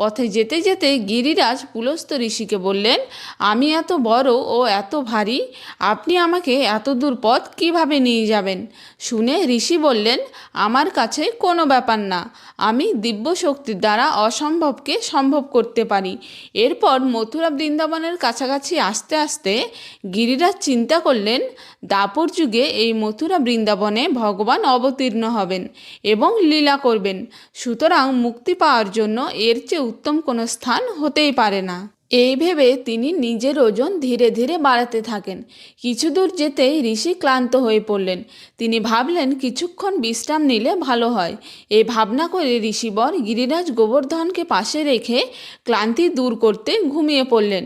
পথে যেতে যেতে গিরিরাজ পুলস্ত্য ঋষিকে বললেন, আমি এত বড় ও এত ভারী, আপনি আমাকে এত দূর পথ কীভাবে নিয়ে যাবেন? শুনে ঋষি বললেন, আমার কাছে কোনো ব্যাপার না, আমি দিব্য শক্তির দ্বারা অসম্ভবকে সম্ভব করতে পারি। এরপর মথুরা বৃন্দাবনের কাছাকাছি আসতে আসতে গিরিরাজ চিন্তা করলেন, দাপর যুগে এই মথুরা বৃন্দাবনে ভগবান অবতীর্ণ হবেন এবং লীলা করবেন, সুতরাং মুক্তি পাওয়ার জন্য এর চেয়ে উত্তম কোনো স্থান হতেই পারে না। এই ভেবে তিনি নিজের ওজন ধীরে ধীরে বাড়াতে থাকেন। কিছু দূর যেতেই ঋষি ক্লান্ত হয়ে পড়লেন। তিনি ভাবলেন কিছুক্ষণ বিশ্রাম নিলে ভালো হয়। এই ভাবনা করে ঋষিবর গিরিরাজ গোবর্ধনকে পাশে রেখে ক্লান্তি দূর করতে ঘুমিয়ে পড়লেন।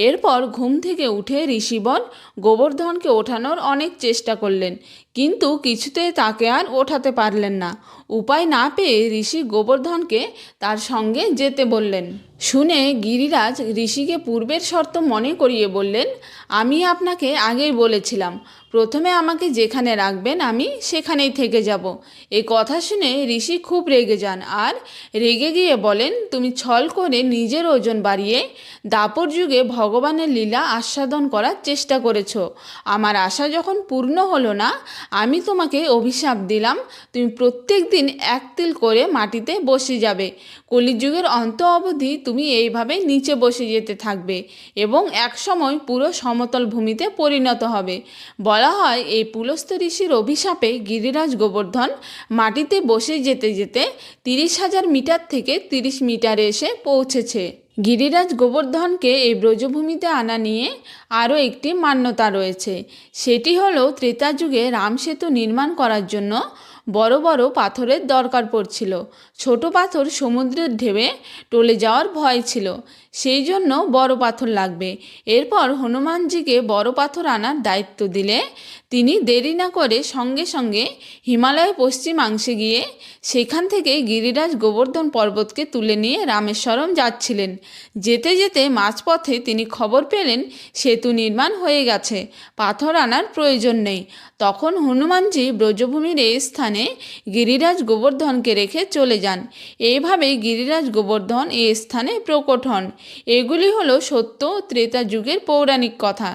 এরপর ঘুম থেকে উঠে ঋষিবর গোবর্ধনকে ওঠানোর অনেক চেষ্টা করলেন, কিন্তু কিছুতেই তাকে আর ওঠাতে পারলেন না। উপায় না পেয়ে ঋষি গোবর্ধনকে তার সঙ্গে যেতে বললেন। শুনে গিরিরাজ ঋষিকে পূর্বের শর্ত মনে করিয়ে বললেন, আমি আপনাকে আগেই বলেছিলাম, প্রথমে আমাকে যেখানে রাখবেন আমি সেখানেই থেকে যাব। এই কথা শুনে ঋষি খুব রেগে যান আর রেগে গিয়ে বলেন, তুমি ছল করে নিজের ওজন বাড়িয়ে দাপর যুগে ভগবানের লীলা আস্বাদন করার চেষ্টা করেছ। আমার আশা যখন পূর্ণ হলো না, আমি তোমাকে অভিশাপ দিলাম, তুমি প্রত্যেক দিন এক তিল করে মাটিতে বসে যাবে। কলিযুগের অন্ত অবধি তুমি এইভাবে নিচে বসে যেতে থাকবে এবং একসময় পুরো সমতল ভূমিতে পরিণত হবে। বলা হয় এই পুলস্ত্য ঋষির অভিশাপে গিরিরাজ গোবর্ধন মাটিতে বসে যেতে যেতে 30,000 মিটার থেকে 30 মিটারে এসে পৌঁছেছে। গিরিরাজ গোবর্ধনকে এই ব্রজভূমিতে আনা নিয়ে আরও একটি মান্যতা রয়েছে। সেটি হলো ত্রেতা যুগে রামসেতু নির্মাণ করার জন্য বড় বড় পাথরের দরকার পড়ছিল। ছোট পাথর সমুদ্রের ঢেউয়ে টলে যাওয়ার ভয় ছিল, সেই জন্য বড় পাথর লাগবে। এরপর হনুমানজিকে বড় পাথর আনার দায়িত্ব দিলে তিনি দেরি না করে সঙ্গে সঙ্গে হিমালয়ের পশ্চিমাংশে গিয়ে সেখান থেকে গিরিরাজ গোবর্ধন পর্বতকে তুলে নিয়ে রামেশ্বরম যাচ্ছিলেন। যেতে যেতে মাঝপথে তিনি খবর পেলেন সেতু নির্মাণ হয়ে গেছে, পাথর আনার প্রয়োজন নেই। তখন হনুমানজি ব্রজভূমির এই স্থানে গিরিরাজ গোবর্ধনকে রেখে চলে যান। এইভাবে গিরিরাজ গোবর্ধন এই স্থানে প্রকট হন। এগুলি হলো সত্য ত্রেতা যুগের পৌরাণিক কথা।